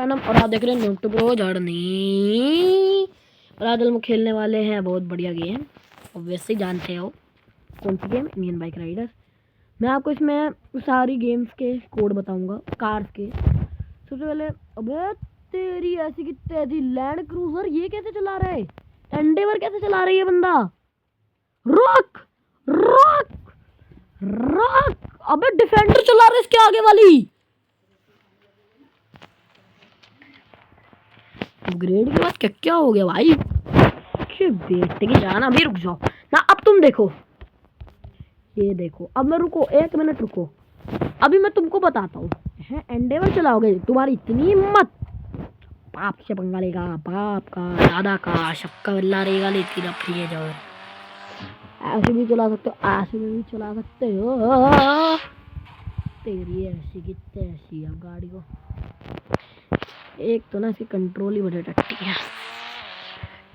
प्रणम और आप देख रहे हैं न्यूट्यूब प्रो जर्नी। और आज हम खेलने वाले हैं बहुत बढ़िया गेम, ऑब्वियसली जानते हो कौन सी गेम, इंडियन बाइक राइडर। मैं आपको इसमें सारी गेम्स के कोड बताऊंगा, कार्स के। सबसे पहले, अबे तेरी ऐसी की तेजी, लैंड क्रूजर ये कैसे चला रहा है? एंडेवर कैसे चला रही है बंदा? रॉक रॉक रॉक, अबे डिफेंडर चला रहा है इसके आगे वाली। ग्रेड के बाद क्या क्या हो गया भाई? बेटे की जान, अभी रुक जाओ ना। अब तुम देखो, ये देखो। अब मैं रुको, 1 मिनट रुको, अभी मैं तुमको बताता हूँ। है एंडेवर चलाओगे? तुम्हारी इतनी हिम्मत? बाप से पंगा लेगा, बाप का, दादा का, सबका बल्ला रहेगा। लेती रफरी है जाओ। ऐसे भी चला सकते हो, ऐसे में भी चला सकते हो। तेरी ऐसी की तैसी। अब गाड़ी को एक तो ना इसकी कंट्रोल ही बड़े टट्टी है।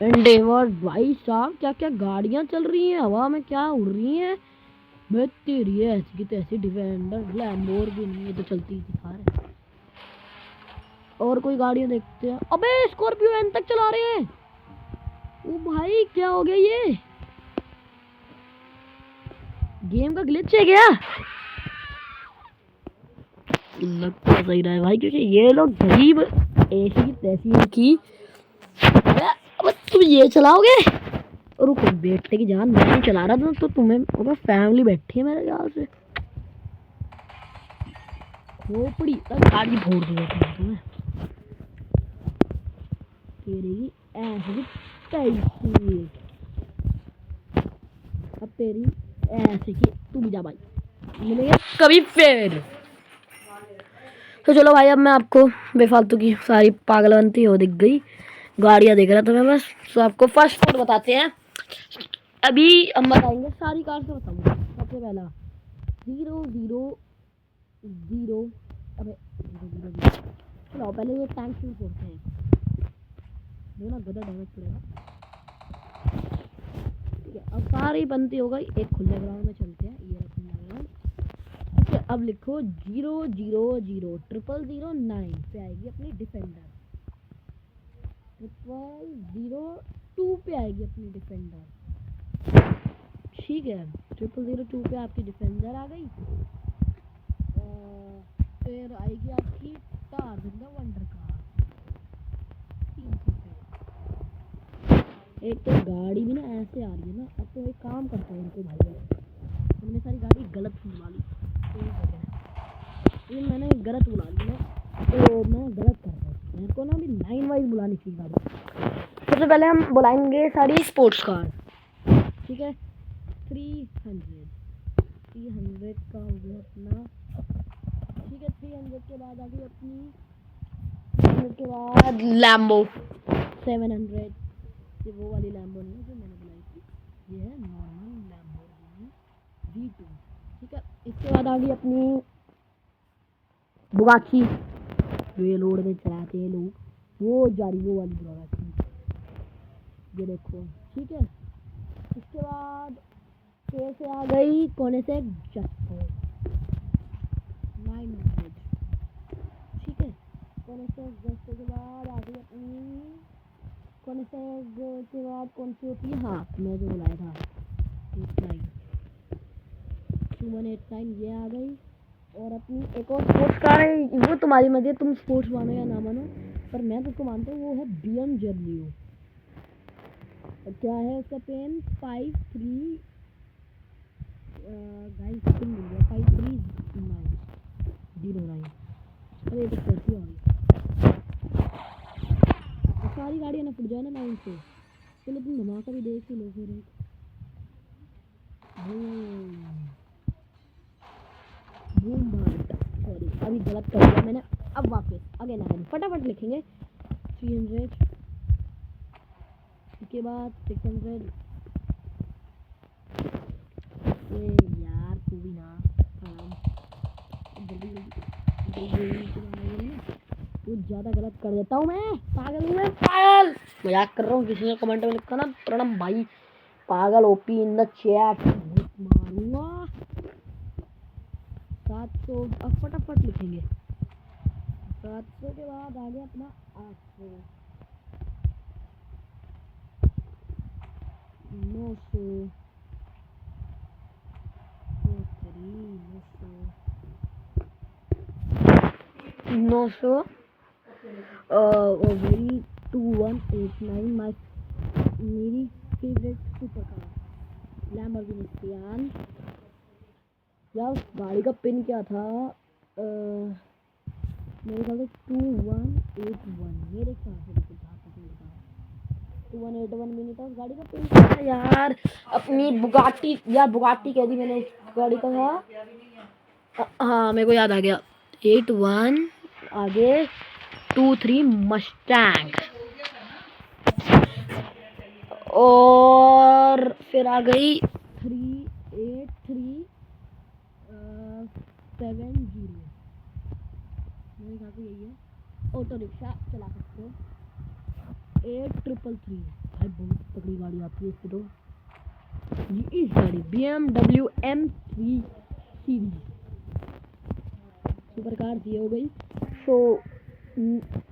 एंडेवर भाई साहब, क्या क्या गाड़ियां चल रही हैं हवा में, क्या उड़ रही हैं। मैं तेरी ऐसी की तैसी। डिफेंडर, लैम्बोर्गिनी, ये तो चलती ही दिखा रहे। और कोई गाड़ियां देखते हैं। अबे स्कॉर्पियो एन तक चला रहे हैं। ओ भाई क्या हो गया? ये गेम का ग्लिच है क्या? लगता सही रहा है भाई, क्योंकि ये लोग गरीब ऐसी की तैसी की। अब तुम ये चलाओगे? रुको बेटे की जान, मैं नहीं चला रहा था तो तुम्हें फैमिली बैठी है मेरे ख्याल से। खोपड़ी तक गाड़ी फोड़ दूंगा तुम्हें। तेरी ऐसी कैसी? अब तेरी ऐसे की तू भी जा भाई, मिलेंगे कभी फिर। तो चलो भाई, अब मैं आपको बेफालतू की सारी पागलवंती हो दिख गई, गाड़ियाँ देख रहा था मैं बस। तो आपको फर्स्ट फूड बताते हैं। अभी हम बताएंगे सारी कार से बताऊंगा। सबसे पहला 0 0 0। अबे 0 0 0। चलो पहले ये टैंक फुल फोड़ते हैं, जो ना गदा डैमेज पड़ेगा। ठीक है, अब सारी बनती हो गई। एक खुले ग्राउंड में चलते हैं, ये खुला ग्राउंड। ठीक है, अब लिखो 0 0 0 0 0 9 पे आएगी अपनी डिफेंडर। 0 0 2 पे आएगी अपनी डिफेंडर। ठीक है, 0 0 2 पे आपकी डिफेंडर आ गई। फिर आएगी आपकी टार्गेट वंडर कार 300 पे। एक तो गाड़ी भी ना ऐसे आ रही है ना। अब तो एक काम करता हूँ इनको भाई, हमने सारी गाड़ी गलत बुला ली। ये मैंने गलत बुला ली ना, तो मैं गलत कर रहा हूँ। मेरे को ना अभी 9 वाइज बुलानी चाहिए गाड़ी। सबसे पहले हम बुलाएंगे सारी स्पोर्ट्स कार। ठीक है, 300 का हो गया अपना। ठीक है, 300 के बाद आ गई अपनी, 300 के बाद लैम्बो 700। ये वो वाली लैम्बो नहीं है जो मैंने बुलाई थी, ये है नॉर्मल लैम्बोर्गिनी V2। ठीक है, इसके बाद आ गई अपनी बुगाटी, जो ये रोड में चलाते हैं लोग, वो जा रही वो वाली बुगाटी, ये देखो। ठीक है, इसके बाद कैसे आ गई कोने से जस्को 900। ठीक है, कोने से जस्को के बाद आ गई अपनी, कोने से के बाद कौन सी होती है, हाँ मैं जो बुलाया था 2189, ये आ गई। और अपनी एक और स्पोर्ट्स कार है, वो तुम्हारी मर्जी, तुम स्पोर्ट्स मानो या ना मानो, पर मैं तो उसको मानता हूँ। वो है BMW। क्या है उसका पेन? 53 गाइस, पिन मिल गया 5309। अरे ये तो कैसी हो गई? सारी गाड़ियाँ ना फुट जाए ना 9 से। चलो तुम धमाका भी देख ही लो फिर एक। बूम भाट, सॉरी अभी गलत कर दिया मैंने। अब वापस अगेन फटाफट लिखेंगे 300 के बाद 600। ये यार तू भी ना जल्दी कुछ ज़्यादा गलत कर देता हूँ मैं, पागल हूँ मैं, पागल। मजाक कर रहा हूँ। किसी ने कमेंट में लिखा ना प्रणम भाई पागल ओपी इन द चैट, मारूंगा 700। अब फटाफट लिखेंगे, 700 के बाद आ गया अपना 800, 900, 900 वही 2189 मेरी फेवरेट सुपर कार लैम्बोर्गिनी सियान। या उस गाड़ी का पिन क्या था, मेरे ख्याल से 2181 मेरे ख्याल से, देखो जहाँ तक मेरे ख्याल 2181 भी नहीं था उस गाड़ी का पिन क्या था यार। अपनी बुगाटी, यार बुगाटी कह दी मैंने, उस गाड़ी का था, हाँ मेरे को याद आ गया, 81 आगे 23 मस्टैंग, और फिर आ गई 3837 मेरे ख्याल से यही है। ऑटो रिक्शा चला सकते हो 8333, भाई बहुत तगड़ी गाड़ी आती है इससे तो। ये इस गाड़ी BMW M3 series super car ये हो गई। सो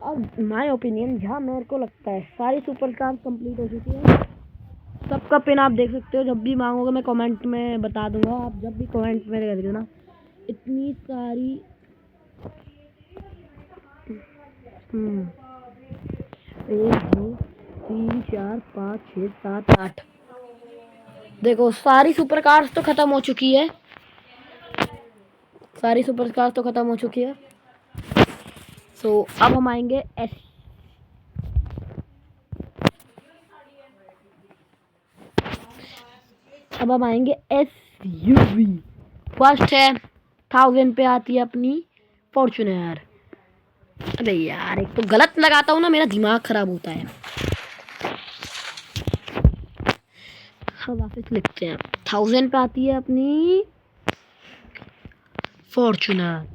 अब माय ओपिनियन, जहाँ मेरे को लगता है सारी सुपर कार कंप्लीट हो चुकी है। सबका पिन आप देख सकते हो, जब भी मांगोगे मैं कमेंट में बता दूंगा, आप जब भी कमेंट में कर देना। इतनी सारी 1 2 3 4 5 6 7 8, देखो सारी सुपर कार्स तो खत्म हो चुकी है, सारी सुपर कार्स तो खत्म हो चुकी है। सो अब हम आएंगे SUV। फर्स्ट है 1000 पे आती है अपनी फॉर्च्यूनर। अबे यार एक तो गलत लगाता हूँ ना, मेरा दिमाग खराब होता है। हम वापस लिखते हैं, 1000 पे आती है अपनी फॉर्च्यूनर।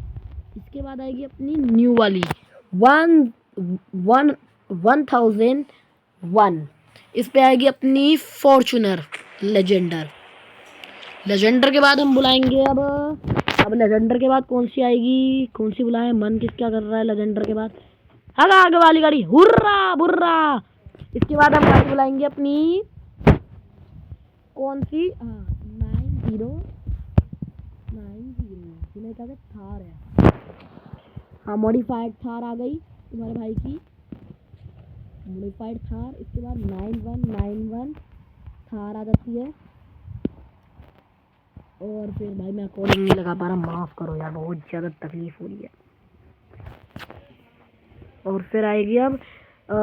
इसके बाद आएगी अपनी न्यू वाली 1001। इस पे आएगी अपनी फॉर्च्यूनर लेजेंडर के बाद हम बुलाएंगे अब लेजेंडर के बाद कौन सी आएगी, कौन सी बुलाएं, मन किस क्या कर रहा है लेजेंडर के बाद, आगे वाली गाड़ी हुर्रा बुर्रा। इसके बाद हम गाड़ी बुलाएंगे अपनी कौन सी, 90 मेरे ख्याल से थार है, हाँ मॉडिफाइड थार आ गई तुम्हारे भाई की, मॉडिफाइड थार। इसके बाद 9191 थार आ जाती है। और फिर भाई मैं अकॉर्डिंग नहीं लगा पा रहा, माफ़ करो यार, बहुत ज़्यादा तकलीफ हो रही है। और फिर आएगी अब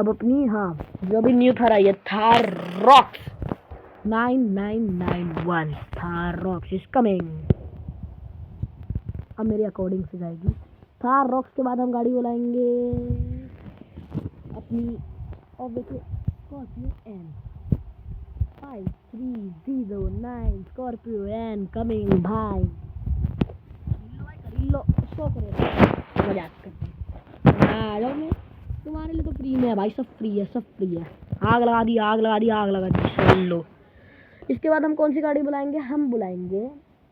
अपनी, हाँ जो भी न्यू थार आई है, Thar rocks 9991, Thar rocks is coming. अब मेरे अकॉर्डिंग से जाएगी थार रॉक्स के बाद हम गाड़ी बुलाएंगे अपनी obviously Scorpio N 5309 Scorpio N coming. भाई लो 100 करोड़ मजाक करते हैं, लो मैं तुम्हारे लिए तो फ्री में है भाई, सब फ्री है, सब फ्री है। आग लगा दी सुन लो। इसके बाद हम कौन सी गाड़ी बुलाएंगे, हम बुलाएंगे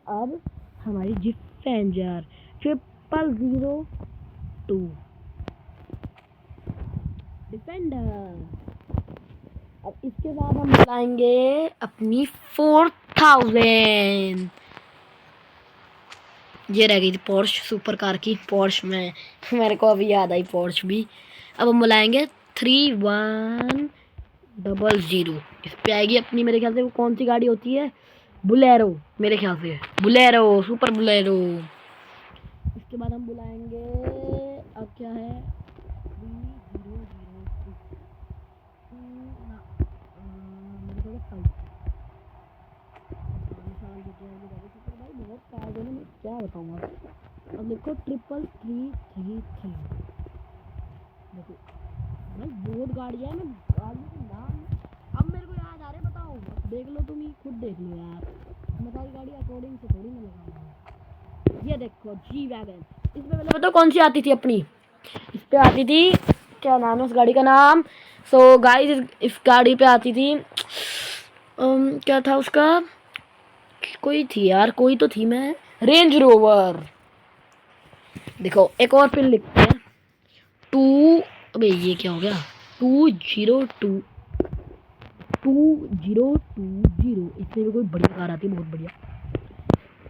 अब हमारी डिफेंडर 0002 डिफेंडर। अब इसके बाद हम बुलाएंगे अपनी 4000, ये रह गई थी पोर्श सुपर कार की, पोर्श में मेरे को अभी याद आई पोर्श भी। अब हम बुलाएंगे 3100। इस पे आएगी अपनी, मेरे ख्याल से वो कौन सी गाड़ी होती है, बुलेरो, मेरे ख्याल से बुलेरो, सुपर बुलेरो। इसके बाद हम बुलाएंगे अब क्या है 3003, क्या बताऊंगा। अब देखो 3333, देखो भाई बहुत गाड़ियाँ है, मैं गाड़ियों के नाम अब मेरे को याद आ रहे, बताओ देख लो, तुम ही खुद देख लो यार, मैं सारी गाड़ी अकॉर्डिंग से थोड़ी ना लगाऊंगा। ये देखो जी वैगन, इसमें पहले बताओ कौन सी आती थी अपनी, इस पे आती थी, क्या नाम है उस गाड़ी का नाम। सो गाइस इस गाड़ी पे आती थी क्या था उसका, कोई थी यार, कोई तो थी, मैं रेंज रोवर। देखो एक और पिन लिखते हैं टू, अबे ये क्या हो गया, 202 2020, इसमें भी कोई बढ़िया कार आती है, बहुत बढ़िया।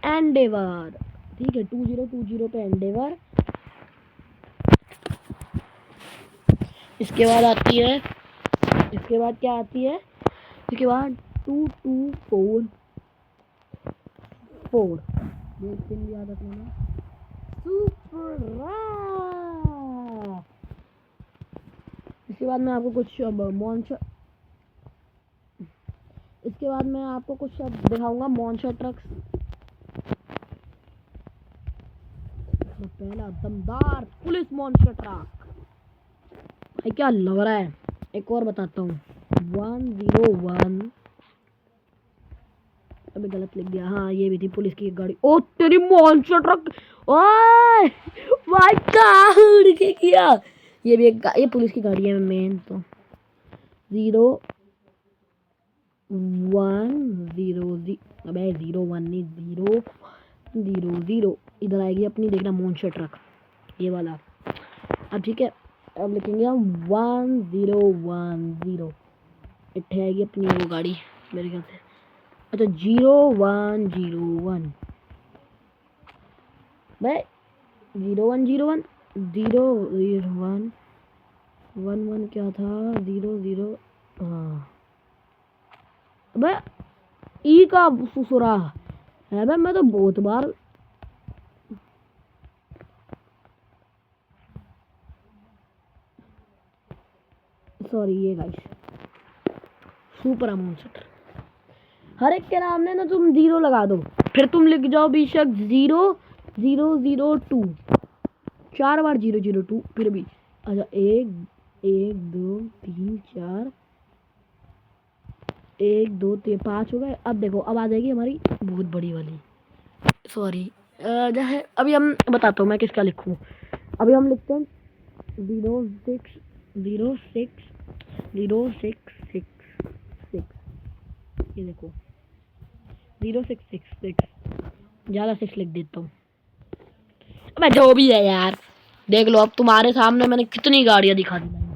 एंडेवर, ठीक है 2020 पे एंडेवर। इसके बाद आती है, इसके बाद क्या आती है, इसके बाद 2244 देखते हैं याद रखना सुपरा। इसके बाद मैं आपको कुछ मॉन्स्टर, इसके बाद मैं आपको कुछ अब दिखाऊंगा मॉन्स्टर ट्रक्स। पहला दमदार पुलिस मॉन्स्टर ट्रक, भाई क्या लग रहा है। एक और बताता हूँ 101, अभी गलत लिख दिया, हाँ ये भी थी पुलिस की एक गाड़ी। ओ तेरी मॉन्स्टर ट्रक, ओए भाई क्या उड़ के किया। ये भी एक ये पुलिस की गाड़ी है मेन तो। 0100, अबे 01 नहीं 000 इधर आएगी अपनी, देखना मॉन्स्टर ट्रक ये वाला। अब ठीक है, अब लिखेंगे हम 1010, इतने आएगी अपनी वो गाड़ी मेरे ख्याल से। अच्छा 0101, भाई 0101 00111 क्या था 00, हाँ भाई ई का ससुरा है भाई, मैं तो बहुत बार सॉरी ये गाइस सुपर मॉन्स्टर। हर एक के नाम में ना तुम 0 लगा दो, फिर तुम लिख जाओ बेशक 0002, 4 बार 002 फिर भी। अच्छा 1 1 2 3 4, 1 2 3 5 हो गए। अब देखो अब आ जाएगी हमारी बहुत बड़ी वाली, सॉरी जो है अभी हम बताता हूँ मैं किसका लिखूँ। अभी हम लिखते हैं 0606, ये देखो 0666, ज़्यादा 6 लिख देता हूँ। मैं जो भी है यार, देख लो अब तुम्हारे सामने मैंने कितनी गाड़ियाँ दिखा दी लाइन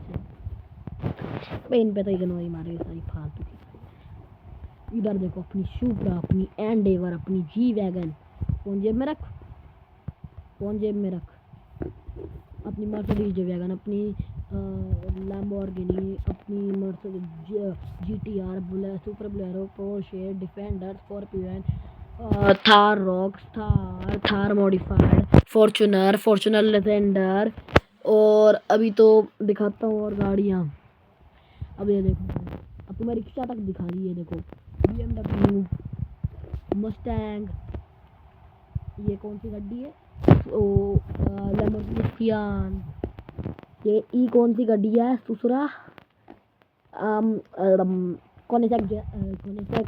से। इन पे तो इग्नोर ही मारे सारी फालतू की। इधर देखो अपनी सुपरा, अपनी एंडेवर, अपनी जी वैगन, फोन जेब में रख, फोन जेब में रख, अपनी मर्सिडीज वैगन, अपनी लैम्बोर्गिनी, अपनी Mercedes GTR, super Bolero, Porsche, defender, scorpion, Thar rocks, Thar modified, Fortuner Legender. और अभी तो दिखाता हूँ और गाड़ियाँ। अब ये देखो, अब तुम्हें रिक्शा तक दिखा दी है, देखो BMW, मस्टैंग, ये कौन सी गाड़ी है, ओ लैम्बोर्गिनी सियान, ये ई कौन सी गाड़ी है सुसरा, कोनिसेक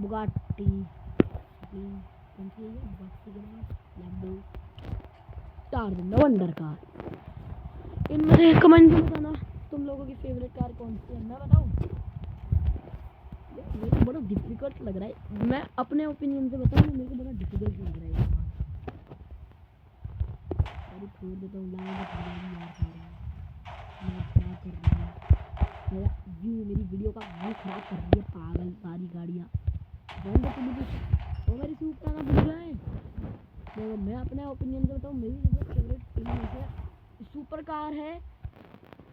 बुगाटी, कौन सी है बुगाटी के नाम, लैम्बो, चार दिन वंडर कार। इनमें से कमेंट में बताना तुम लोगों की फेवरेट कार कौन सी है, मैं बताऊँ। मेरे को बड़ा डिफिकल्ट लग रहा है, मैं अपने ओपिनियन से बताऊँ, मेरे को बड़ा डिफिकल्ट लग रहा है। अरे छोड़ देता हूँ यार, मैं क्या कर रहा हूँ, मेरा व्यू, मेरी वीडियो का व्यू खराब कर रही है पागल सारी गाड़ियाँ। तो मेरी सुपरा ना भूल जाए। देखो मैं अपने ओपिनियन से बताऊँ, मेरी जो फेवरेट इनमें से सुपर कार है,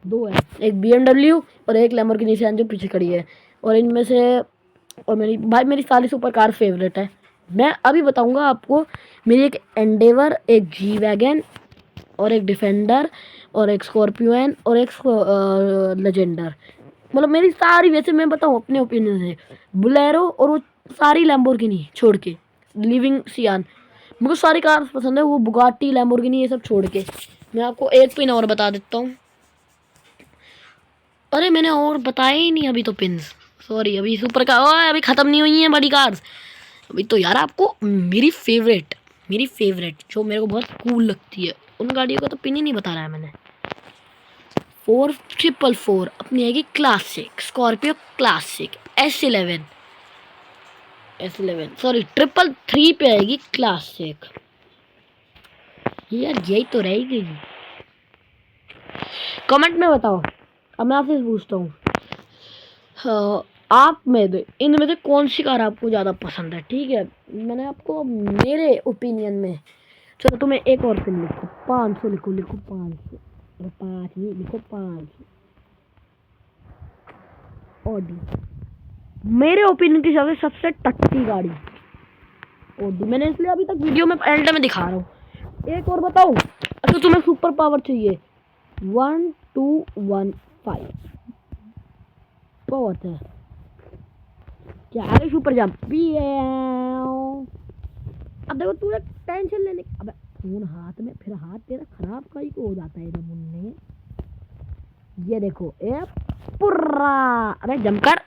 दो है, एक BMW और एक लैम्बोर्गिनी सियान जो पीछे खड़ी है। और इनमें से, और मेरी सारी सुपर कार फेवरेट है। मैं अभी बताऊंगा आपको, मेरी एक एंडेवर, एक जी वैगन और एक डिफेंडर और एक स्कॉर्पियन और एक लेजेंडर, मतलब मेरी सारी, वैसे मैं बताऊँ अपने ओपिनियन से, बोलेरो और वो सारी लैम्बोर्गिनी छोड़ के, लिविंग सियान, मुझे सारी कार पसंद है, वो बुगाटी लैम्बोर्गिनी ये सब छोड़ के। मैं आपको एक पिन और बता देता हूँ, अरे मैंने और बताया ही नहीं अभी तो पिन्स, सॉरी अभी सुपर कार ओए अभी ख़त्म नहीं हुई है बड़ी कार्स अभी तो। यार आपको मेरी फेवरेट जो मेरे को बहुत कूल लगती है उन गाड़ियों का तो पिन ही नहीं बता रहा है मैंने। 4444 अपनी आएगी classic, Scorpio classic, S11 sorry 333 पे आएगी क्लासिक। यार यही तो रहेगी। कमेंट में बताओ। अब मैं आपसे पूछता हूँ, हाँ, आप में इनमें से कौन सी कार आपको ज़्यादा पसंद है? ठीक है, मैंने आपको मेरे ओपिनियन में, चलो तुम्हें एक और पिन लिखो, 500 लिखो, लिखो 500, 5 नहीं लिखो 500 ऑडी। मेरे ओपिनियन के हिसाब से सबसे टट्टी गाड़ी ऑडी। मैंने इसलिए अभी तक वीडियो में एंड में दिखा रहा हूँ। एक और बताओ, अगर तुम्हें सुपर पावर चाहिए, 1215 बहुत है क्या? आगे सुपर जंप भी है। अब देखो तू एक टेंशन लेने, अबे फोन हाथ में, फिर हाथ तेरा खराब कहीं को हो जाता है इधर मुन्ने। ये देखो ए पुर्रा, अरे जंप कर,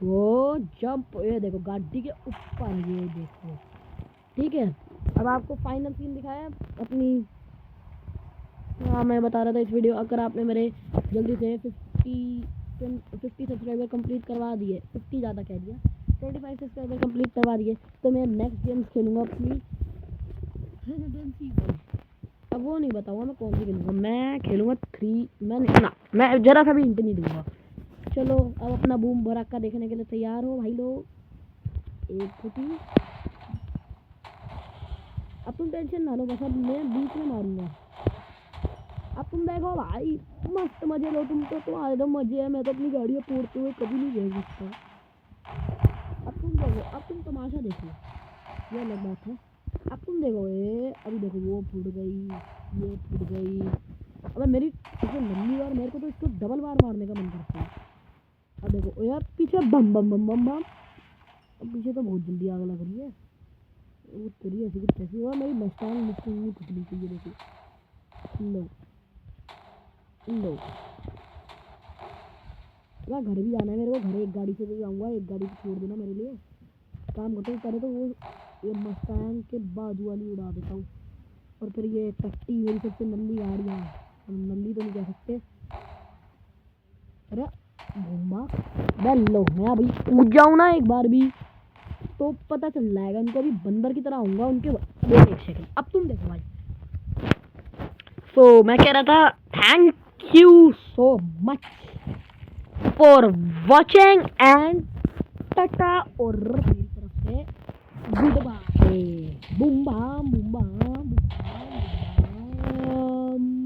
वो जंप, ये देखो गाड़ी के ऊपर, ये देखो। ठीक है, अब आपको फाइनल सीन दिखाया अपनी। हाँ, मैं बता रहा था इस वीडियो, अगर आपने मेरे जल्दी से 50 सब्सक्राइबर कंप्लीट करवा दिए, 50 ज़्यादा कह दिया, 25 सब्सक्राइबर कंप्लीट करवा दिए, तो मैं नेक्स्ट गेम्स खेलूँगा अपनी। अब वो नहीं बताऊँगा मैं कौन सी खेलूँगा, मैं खेलूँगा 3, मैं नहीं ना, मैं ज़रा सा भी हिंट नहीं दूँगा। चलो अब अपना बूम भड़ाका देखने के लिए तैयार हो भाई लोग। एक फुटी, अब तुम टेंशन ना लो, बस अब मैं बीच में मारूंगा। अब तुम देखो भाई, मस्त मजे लो तुम तो, तुम्हारे तो मजे है, मैं तो अपनी गाड़ियाँ फोड़ते हुए कभी नहीं देख सकता। अब तुम देखो, अब तुम तमाशा देखो, ये अलग बात है। अब तुम देखो, ये अभी देखो, वो फूट गई, ये फूट गई। अबे मेरी इसको लंबी बार, मेरे को तो इसको डबल बार मारने का मन करता है। अब देखो यार, पीछे बम बम बम बम बम, अब पीछे तो बहुत जल्दी आग लग रही है। वो तेरी ऐसी की तैसी हुआ, मेरी मस्तान मुझको नहीं टूटनी चाहिए। देखो लो लो, यार घर भी जाना है मेरे को, घर एक गाड़ी से भी जाऊँगा, एक गाड़ी से छोड़ देना मेरे लिए। काम करते हैं, पहले तो वो ये मस्तान के बाजू वाली उड़ा देता हूँ, और फिर ये टट्टी मेरी सबसे नंदी गाड़ियाँ, नंदी तो नहीं कह सकते। अरे घूमा लो, मैं अभी कूद जाऊँ ना एक बार भी तो पता चल जाएगा उनको, अभी बंदर की तरह आऊँगा उनके। वेट एक सेकंड, अब तुम देखो भाई। तो मैं कह रहा था, thank you so much for watching and tata, और मेरी तरफ से good bye. Boom bam boom bam boom bam boom balm.